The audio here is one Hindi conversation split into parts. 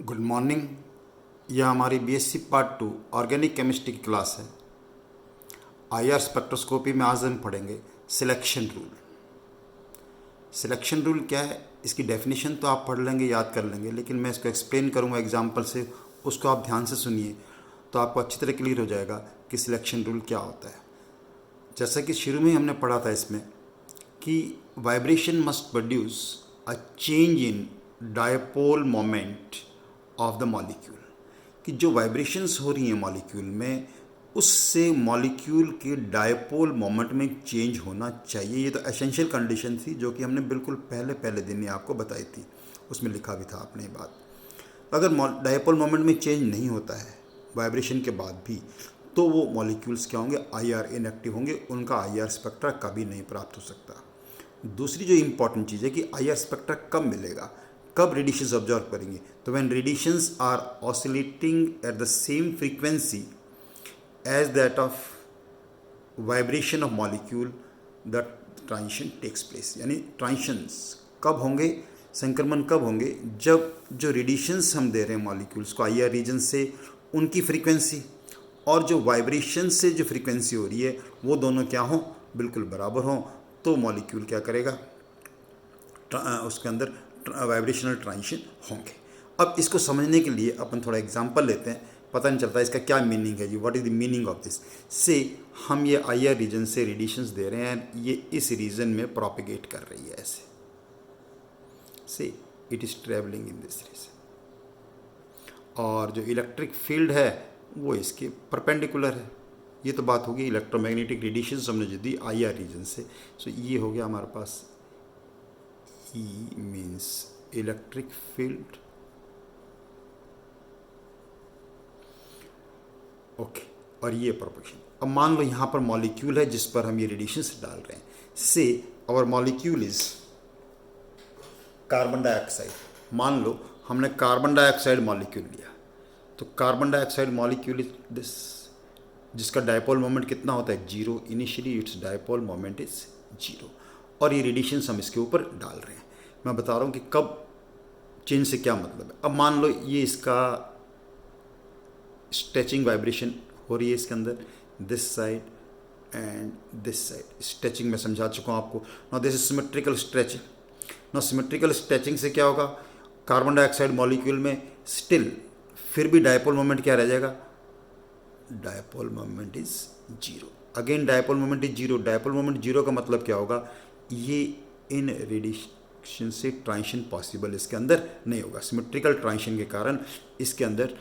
Good morning. यह हमारी बीएससी पार्ट 2 ऑर्गेनिक केमिस्ट्री की क्लास है। आईआर स्पेक्ट्रोस्कोपी में आज हम पढ़ेंगे सिलेक्शन रूल। सिलेक्शन रूल क्या है, इसकी डेफिनेशन तो आप पढ़ लेंगे, याद कर लेंगे, लेकिन मैं इसको एक्सप्लेन करूंगा एग्जांपल से। उसको आप ध्यान से सुनिए तो आपको अच्छी तरह क्लियर हो जाएगा कि सिलेक्शन रूल क्या होता है। जैसा कि शुरू में हमने पढ़ा था इसमें कि vibration must produce a change in dipole moment of the molecule, कि जो वाइब्रेशंस हो रही हैं मॉलिक्यूल में, उससे मॉलिक्यूल के डायपोल मोमेंट में चेंज होना चाहिए। ये तो एसेंशियल कंडीशन थी जो कि हमने बिल्कुल पहले दिन ही आपको बताई थी, उसमें लिखा भी था आपने ये बात। अगर डायपोल मोमेंट में चेंज नहीं होता है वाइब्रेशन के बाद भी, तो वो मॉलिक्यूल्स क्या होंगे, आईआर इनएक्टिव होंगे, उनका आईआर स्पेक्ट्रा कभी नहीं प्राप्त हो सकता। दूसरी जो इम्पॉर्टेंट चीज़ है कि आईआर स्पेक्ट्रा कब मिलेगा, कब रेडिएशंस ऑब्जर्व करेंगे, तो when radiations are oscillating at the same frequency as that of vibration of molecule, the transition takes place. यानी ट्रांजिशंस कब होंगे, संक्रमण कब होंगे, जब जो रेडिएशंस हम दे रहे हैं मॉलिक्यूल्स को आईआर रीजन से, उनकी फ्रीक्वेंसी और जो वाइब्रेशन से जो फ्रीक्वेंसी हो रही है वो दोनों क्या हों, बिल्कुल बराबर हों, तो मॉलिक्यूल क्या करेगा, उसके अंदर वाइब्रेशनल ट्रांजिशन होंगे। अब इसको समझने के लिए अपन थोड़ा एग्जांपल लेते हैं, पता नहीं चलता इसका क्या मीनिंग है जी, what is the meaning of this. से हम ये आईआर रीजन से रेडिएशंस दे रहे हैं, ये इस रीजन में प्रोपिगेट कर रही है ऐसे, say it is travelling in this region, और जो इलेक्ट्रिक फील्ड है वो इसके परपेंडिकुलर है। ये तो बात होगी इलेक्ट्रोमैग्नेटिक रेडिएशंस हमने जो दी आईआर रीजन से। सो ये हो गया हमारे पास E means electric field, okay, और ये प्रोपोर्शन। अब मान लो यहाँ पर मॉलिक्यूल है जिस पर हम ये रेडिएशंस डाल रहे हैं, say our molecule is carbon dioxide. मान लो हमने कार्बन डाइऑक्साइड मॉलिक्यूल लिया, तो carbon dioxide molecule is this, जिसका डायपोल मोमेंट कितना होता है, zero. Initially its dipole moment is zero, और ये रेडिएशंस हम इसके ऊपर डाल रहे हैं। मैं बता रहा हूँ कि कब चेंज से क्या मतलब है। अब मान लो ये इसका स्ट्रेचिंग वाइब्रेशन हो रही है इसके अंदर, this side and this side. Stretching में समझा चुका हूँ आपको। Now this is symmetrical stretching. Now symmetrical stretching से क्या होगा, कार्बन डाइऑक्साइड मॉलिक्यूल में स्टिल फिर भी डायपोल मोमेंट क्या रह जाएगा, dipole moment is zero. Again dipole moment is zero. Dipole moment zero का मतलब क्या होगा, ये इन रेडिएशन से ट्रांजिशन पॉसिबल इसके अंदर नहीं होगा। सिमेट्रिकल ट्रांजिशन के कारण इसके अंदर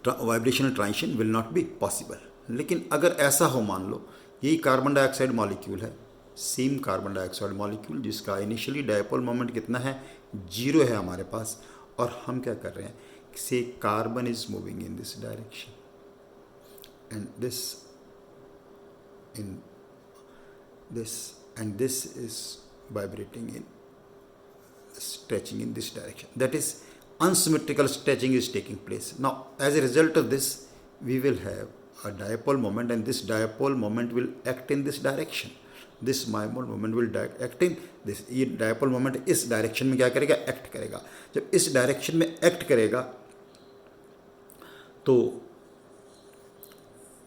vibrational transition will not be possible. लेकिन अगर ऐसा हो, मान लो यही कार्बन डाइऑक्साइड मॉलिक्यूल है, सेम कार्बन डाइऑक्साइड मॉलिक्यूल जिसका इनिशियली डायपोल मोमेंट कितना है, जीरो है हमारे पास, और हम क्या कर रहे हैं, से carbon is moving in this direction and this in this, and this is vibrating in, stretching in this direction. That is unsymmetrical stretching is taking place. Now as a result of this we will have a dipole moment, and this dipole moment will act in this direction. This dipole moment will act in this, ये dipole moment इस डायरेक्शन में क्या करेगा, एक्ट करेगा। जब इस डायरेक्शन में एक्ट करेगा तो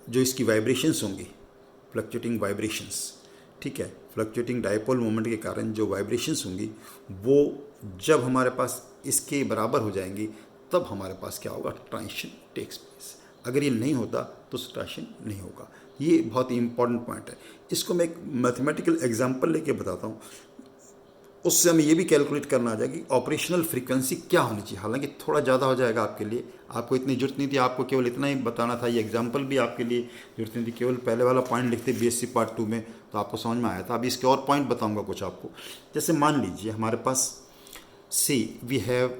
जो इसकी वाइब्रेशंस होंगी, फ्लक्चुएटिंग वाइब्रेशंस, ठीक है, फ्लक्चुएटिंग डायपोल मोमेंट के कारण जो वाइब्रेशंस होंगी वो जब हमारे पास इसके बराबर हो जाएंगी, तब हमारे पास क्या होगा, ट्रांजिशन टेक्स प्लेस। अगर ये नहीं होता तो ट्रांजिशन नहीं होगा। ये बहुत ही इंपॉर्टेंट पॉइंट है। इसको मैं एक मैथमेटिकल एग्जांपल लेके बताता हूँ, उससे हमें ये भी कैलकुलेट करना आ जाएगा कि ऑपरेशनल फ्रीक्वेंसी क्या होनी चाहिए। हालांकि थोड़ा ज़्यादा हो जाएगा आपके लिए, आपको इतनी जरूरत नहीं थी, आपको केवल इतना ही बताना था। ये एग्जांपल भी आपके लिए जरूरत नहीं थी, केवल पहले वाला पॉइंट लिखते बीएससी पार्ट 2 में तो आपको समझ में आया था। अभी इसके और पॉइंट बताऊंगा कुछ आपको। जैसे मान लीजिए हमारे पास सी वी हैव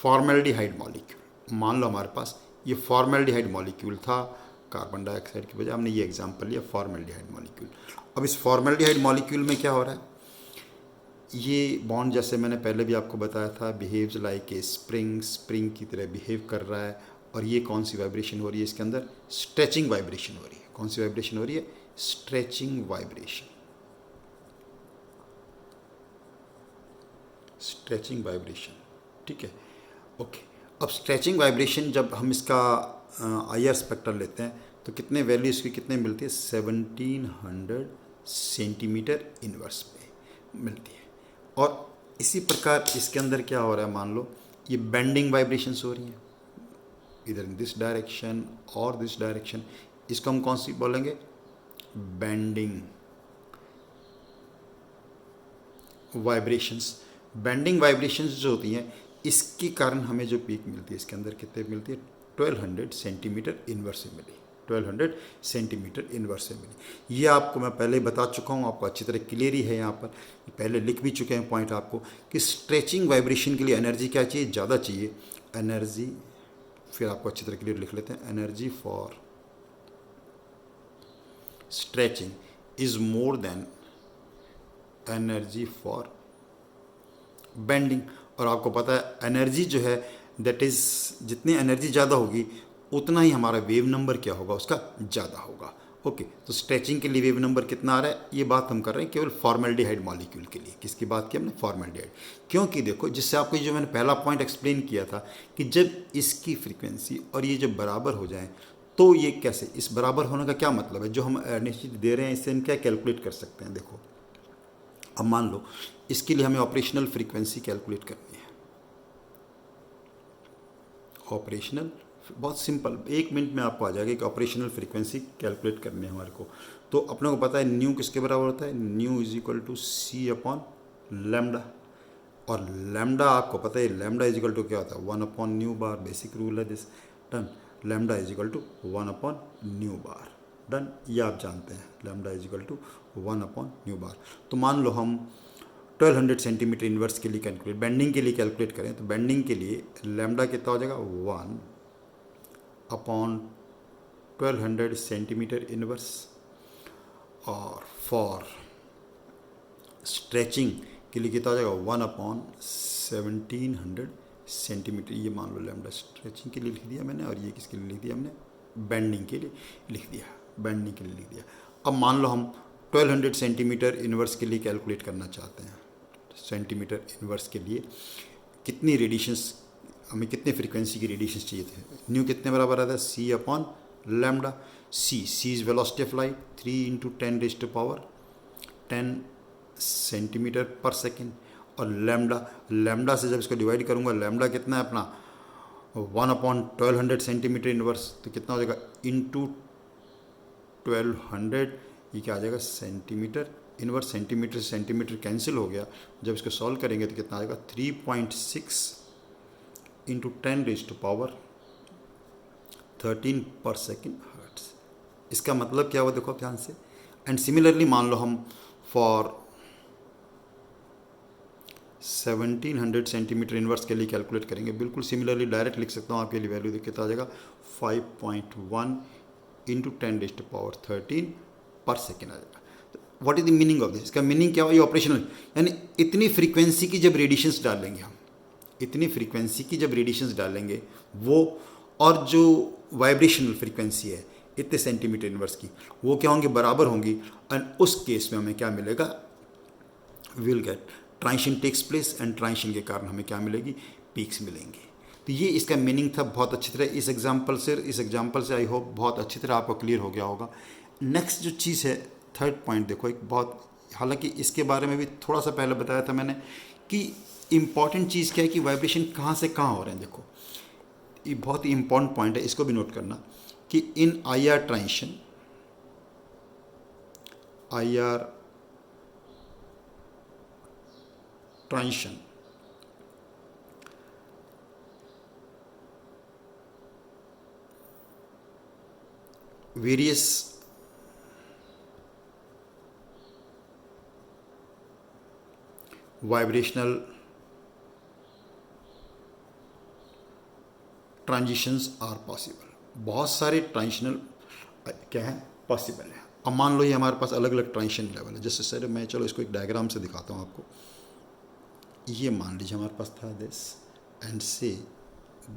फॉर्मेल्डिहाइड मॉलिक्यूल। मान लो हमारे पास ये फॉर्मेल्डिहाइड मॉलिक्यूल था, कार्बन डाइऑक्साइड की बजाय हमने ये एग्जाम्पल लिया फॉर्मेल्डिहाइड मॉलिक्यूल। अब इस फॉर्मेल्डिहाइड मॉलिक्यूल में क्या हो रहा है, ये बॉन्ड जैसे मैंने पहले भी आपको बताया था, behaves like a spring, spring की तरह बिहेव कर रहा है। और ये कौन सी वाइब्रेशन हो रही है इसके अंदर, स्ट्रेचिंग वाइब्रेशन हो रही है। कौन सी वाइब्रेशन हो रही है, स्ट्रेचिंग वाइब्रेशन। स्ट्रेचिंग वाइब्रेशन, ठीक है, ओके। अब स्ट्रेचिंग वाइब्रेशन जब हम इसका IR स्पेक्ट्रम लेते हैं तो कितने वैल्यू इसकी कितने मिलती है, 1700 सेंटीमीटर इनवर्स पे मिलती है। और इसी प्रकार इसके अंदर क्या हो रहा है, मान लो ये बेंडिंग वाइब्रेशंस हो रही हैं इधर इन दिस डायरेक्शन और दिस डायरेक्शन, इसको हम कौन सी बोलेंगे, बेंडिंग वाइब्रेशंस। बेंडिंग वाइब्रेशंस जो होती हैं इसके कारण हमें जो पीक मिलती है इसके अंदर कितने मिलती है, 1200 सेंटीमीटर इनवर्स से मिली, 1200 सेंटीमीटर इनवर्स से मिली। ये आपको मैं पहले बता चुका हूँ, आपको अच्छी तरह क्लियर ही है यहाँ पर, पहले लिख भी चुके हैं पॉइंट आपको कि स्ट्रेचिंग वाइब्रेशन के लिए एनर्जी क्या चाहिए, ज़्यादा चाहिए एनर्जी। फिर आपको अच्छी तरह क्लियर लिख लेते हैं, energy for stretching is more than energy for bending. और आपको पता है एनर्जी जो है दैट इज़, जितनी एनर्जी ज़्यादा होगी उतना ही हमारा वेव नंबर क्या होगा, उसका ज़्यादा होगा, ओके। तो स्ट्रेचिंग के लिए वेव नंबर कितना आ रहा है, ये बात हम कर रहे हैं केवल फॉर्मेल्डिहाइड मॉलिक्यूल के लिए। किसकी बात की हमने, फॉर्मेल्डिहाइड। क्योंकि देखो जिससे आपको जो मैंने पहला पॉइंट एक्सप्लेन किया था कि जब इसकी फ्रीक्वेंसी और ये जब बराबर हो जाए तो ये कैसे, इस बराबर होने का क्या मतलब है, जो हम निश्चित दे रहे हैं इससे हम क्या कैलकुलेट कर सकते हैं। देखो अब मान लो इसके लिए हमें ऑपरेशनल फ्रीक्वेंसी कैलकुलेट करनी है। ऑपरेशनल, बहुत सिंपल, 1 मिनट में आपको आ जाएगा कि ऑपरेशनल फ्रीक्वेंसी कैलकुलेट करनी है हमारे को। तो अपने को पता है न्यू किसके बराबर होता है, nu is equal to c upon lambda. और लैम्डा आपको पता है, लैम्डा इज इक्वल टू क्या होता है, 1/न्यू बार, बेसिक रूल है this, done. Lambda is equal to 1/न्यू बार, डन। ये आप जानते हैं, लैम्डा इज इक्वल टू 1/न्यू बार। तो मान लो हम 1200 सेंटीमीटर इन्वर्स के लिए कैलकुलेट, बेंडिंग के लिए कैलकुलेट करें तो बेंडिंग के लिए लैम्डा कितना हो जाएगा, 1/1200 सेंटीमीटर इन्वर्स। और फॉर स्ट्रेचिंग के लिए कितना हो जाएगा, 1/1700 सेंटीमीटर। ये मान लो लैम्डा स्ट्रेचिंग के लिए लिख दिया मैंने, और ये किसके लिए लिख दिया हमने, बेंडिंग के लिए लिख दिया, बेंडिंग के लिए लिख दिया। अब मान लो हम 1200 सेंटीमीटर इन्वर्स के लिए कैलकुलेट करना चाहते हैं। सेंटीमीटर इन्वर्स के लिए कितनी रेडिएशंस, हमें कितने फ्रीक्वेंसी की रेडिएशंस चाहिए थे, न्यू कितने बराबर आता है, c upon lambda. C is velocity of light, 3 × 10⁻10 centimetre पर सेकेंड। और लैम्डा से जब इसको डिवाइड करूंगा, लैम्डा कितना है अपना 1/1200 सेंटीमीटर इनवर्स, तो कितना हो जाएगा इंटू 1200, ये क्या आ जाएगा सेंटीमीटर इनवर्स। सेंटीमीटर से सेंटीमीटर कैंसिल हो गया, जब इसको सॉल्व करेंगे तो कितना आएगा 3.6 × 10⁻13 पर सेकेंड हर्ट्स। इसका मतलब क्या हुआ, देखो ध्यान से। एंड सिमिलरली मान लो हम फॉर 1700 सेंटीमीटर इनवर्स के लिए कैलकुलेट करेंगे, बिल्कुल सिमिलरली डायरेक्ट लिख सकता हूँ आपके लिए, वैल्यू कितना आ जाएगा 5.1 × 10⁻13 पर सेकेंड आ जाएगा। What is the meaning of this, इसका मीनिंग क्या हुआ, ये ऑपरेशनल, यानी इतनी फ्रीक्वेंसी की जब रेडिएशंस डालेंगे हम, इतनी फ्रीक्वेंसी की जब रेडिएशंस डालेंगे वो, और जो वाइब्रेशनल फ्रीक्वेंसी है इतने सेंटीमीटर इनवर्स की, वो क्या होंगी, बराबर होंगी। एंड उस केस में हमें क्या मिलेगा, will get transition takes place, and transition के कारण हमें क्या मिलेगी, पीक्स मिलेंगे। तो ये इसका मीनिंग था बहुत अच्छी तरह। इस एग्जाम्पल से आई होप बहुत अच्छी तरह आपको क्लियर हो गया होगा। नेक्स्ट जो चीज़ है, थर्ड पॉइंट देखो, एक बहुत, हालांकि इसके बारे में भी थोड़ा सा पहले बताया था मैंने कि इम्पॉर्टेंट चीज़ क्या है कि वाइब्रेशन कहाँ से कहाँ हो रहे हैं। देखो ये बहुत ही इम्पॉर्टेंट पॉइंट है, इसको भी नोट करना कि in IR transition, IR transition various vibrational transitions are possible. बहुत सारे ट्रांजिशनल क्या है, पॉसिबल है। अब मान लो ये हमारे पास अलग अलग ट्रांजिशन लेवल है। जैसे सर मैं, चलो इसको एक डायग्राम से दिखाता हूँ आपको। ये मान लीजिए हमारे पास था this, and say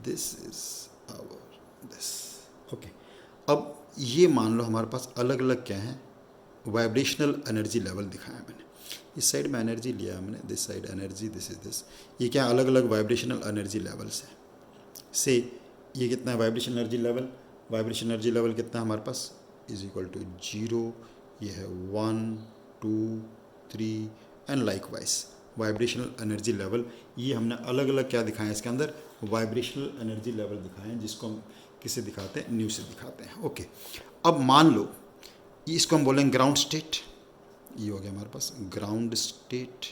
this is our this, okay. अब ये मान लो हमारे पास अलग अलग क्या है, वाइब्रेशनल एनर्जी लेवल दिखाया मैंने। इस साइड में एनर्जी लिया हमने, this side energy, this is this. ये क्या अलग अलग वाइब्रेशनल एनर्जी लेवल्स है। से ये कितना है vibration energy level, vibration energy level कितना है हमारे पास, इज इक्वल टू 0, ये है 1 2 3 and likewise vibrational energy level. ये हमने अलग अलग क्या दिखाए हैं इसके अंदर, वाइब्रेशनल एनर्जी लेवल दिखाए हैं, जिसको हम किसे दिखाते हैं, न्यू से दिखाते हैं। ओके, अब मान लो इसको हम बोलेंगे ग्राउंड स्टेट, ये हो गया हमारे पास ground state,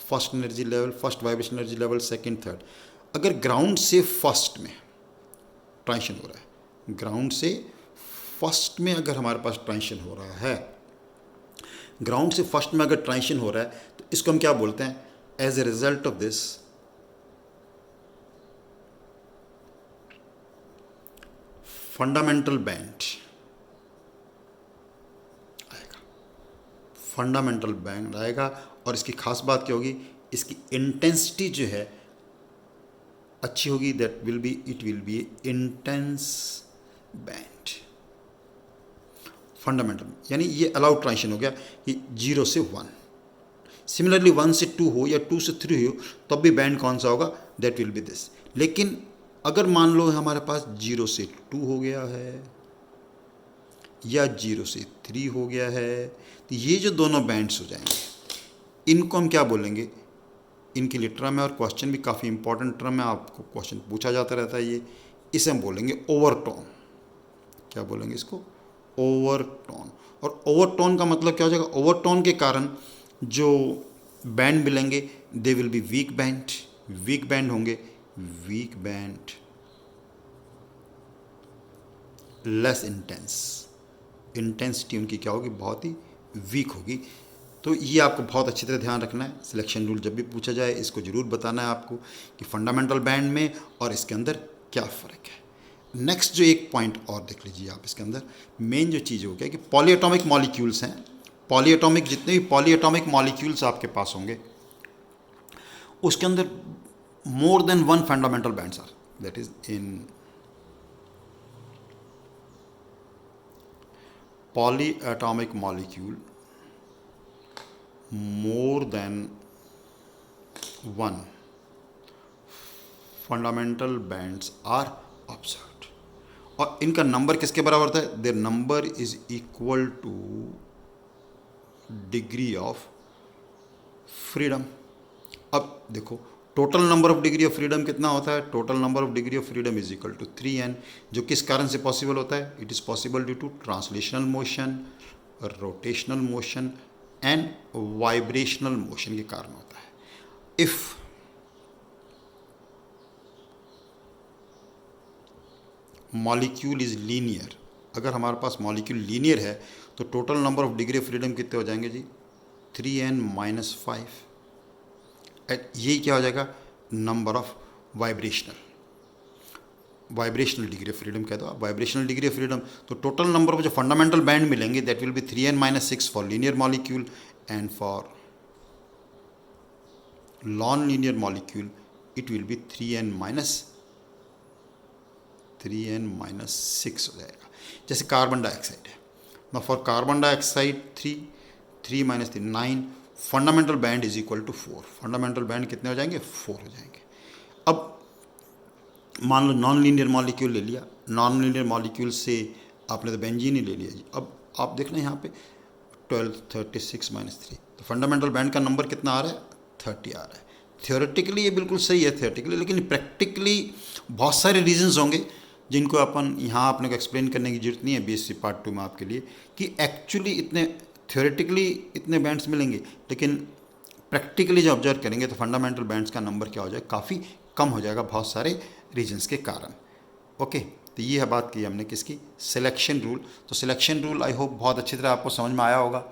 first energy level, first vibration energy level, second, third. अगर ग्राउंड से फर्स्ट में ट्रांजिशन हो रहा है, ग्राउंड से फर्स्ट में अगर हमारे पास ट्रांजिशन हो रहा है, ग्राउंड से फर्स्ट में अगर ट्रांजिशन हो रहा है, तो इसको हम क्या बोलते हैं, as a result of this fundamental band आएगा, फंडामेंटल बैंड आएगा। और इसकी खास बात क्या होगी, इसकी इंटेंसिटी जो है अच्छी होगी, that will be, it will be intense band fundamental, यानी ये अलाउड ट्रांजिशन हो गया कि 0 से 1। सिमिलरली 1 से 2 हो या 2 से 3 हो, तब भी बैंड कौन सा होगा, दैट विल बी दिस। लेकिन अगर मान लो हमारे पास 0 से 2 हो गया है या 0 से 3 हो गया है, तो ये जो दोनों बैंड्स हो जाएंगे, इनको हम क्या बोलेंगे, इनके लिए टर्म है और क्वेश्चन भी काफ़ी इंपॉर्टेंट टर्म है, आपको क्वेश्चन पूछा जाता रहता है ये, इसे हम बोलेंगे ओवरटोन। क्या बोलेंगे इसको, ओवरटोन। और ओवरटोन का मतलब क्या हो जाएगा, ओवरटोन के कारण जो बैंड मिलेंगे they will be weak band, weak band होंगे, weak band, less intense, intensity उनकी क्या होगी, बहुत ही वीक होगी। तो ये आपको बहुत अच्छी तरह ध्यान रखना है, सिलेक्शन रूल जब भी पूछा जाए इसको ज़रूर बताना है आपको कि फंडामेंटल बैंड में और इसके अंदर क्या फ़र्क है। नेक्स्ट जो एक पॉइंट और देख लीजिए आप, इसके अंदर मेन जो चीज़ हो गया कि पॉलीएटॉमिक मॉलिक्यूल्स हैं, पॉलीएटॉमिक, जितने भी पॉलीएटॉमिक मॉलिक्यूल्स आपके पास होंगे उसके अंदर more than one fundamental bands are, that is in polyatomic molecule more than one fundamental bands are observed। और इनका नंबर किसके बराबर होता है, their number is equal to degree of freedom. अब देखो total number of degree of freedom कितना होता है, total number of degree of freedom is equal to 3n, जो किस कारण से पॉसिबल होता है, it is possible due to translational motion, rotational motion and vibrational motion के कारण होता है। इफ मॉलिक्यूल इज लीनियर, अगर हमारे पास मॉलिक्यूल लीनियर है तो total number of degree of freedom कितने हो जाएंगे जी, 3n-5। यही क्या हो जाएगा, number of vibrational degree of freedom कह दो आप, वाइब्रेशनल डिग्री ऑफ फ्रीडम। तो टोटल नंबर ऑफ जो फंडामेंटल बैंड मिलेंगे that will be 3n-6 for linear molecule and for non linear molecule it will be 3n-6 हो जाएगा। जैसे कार्बन डाइऑक्साइड है ना, for carbon dioxide 3-3 - 9 fundamental band is equal to 4, fundamental band कितने हो जाएंगे, 4 हो जाएंगे। अब मान लो नॉन लीनियर मॉलिक्यूल ले लिया, नॉन लीनियर मॉलिक्यूल से आपने तो बेंजीन ही ले लिया जी। अब आप देख रहे हैं यहाँ पे 12 36 - 3, तो फंडामेंटल बैंड का नंबर कितना आ रहा है, 30 आ रहा है। थियोरेटिकली ये बिल्कुल सही है थियोरेटिकली, लेकिन प्रैक्टिकली बहुत सारे रीजंस होंगे जिनको अपन यहाँ अपने को एक्सप्लेन करने की जरूरत नहीं है बीएससी पार्ट 2 में आपके लिए, कि एक्चुअली इतने थियोरेटिकली इतने बैंड्स मिलेंगे, लेकिन प्रैक्टिकली जब ऑब्जर्व करेंगे तो फंडामेंटल बैंड्स का नंबर क्या हो जाएगा, काफ़ी कम हो जाएगा बहुत सारे रीजंस के कारण। ओके, तो ये है बात की हमने किसकी, सिलेक्शन रूल। तो सिलेक्शन रूल आई होप बहुत अच्छी तरह आपको समझ में आया होगा।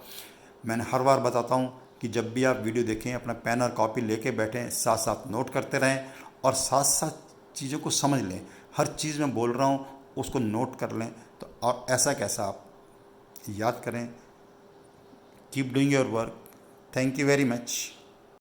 मैंने हर बार बताता हूँ कि जब भी आप वीडियो देखें अपना पेन और कॉपी लेके बैठें, साथ साथ नोट करते रहें और साथ साथ चीज़ों को समझ लें। हर चीज़ मैं बोल रहा हूँ उसको नोट कर लें, तो और ऐसा कैसा आप याद करें। Keep doing your work. Thank you very much.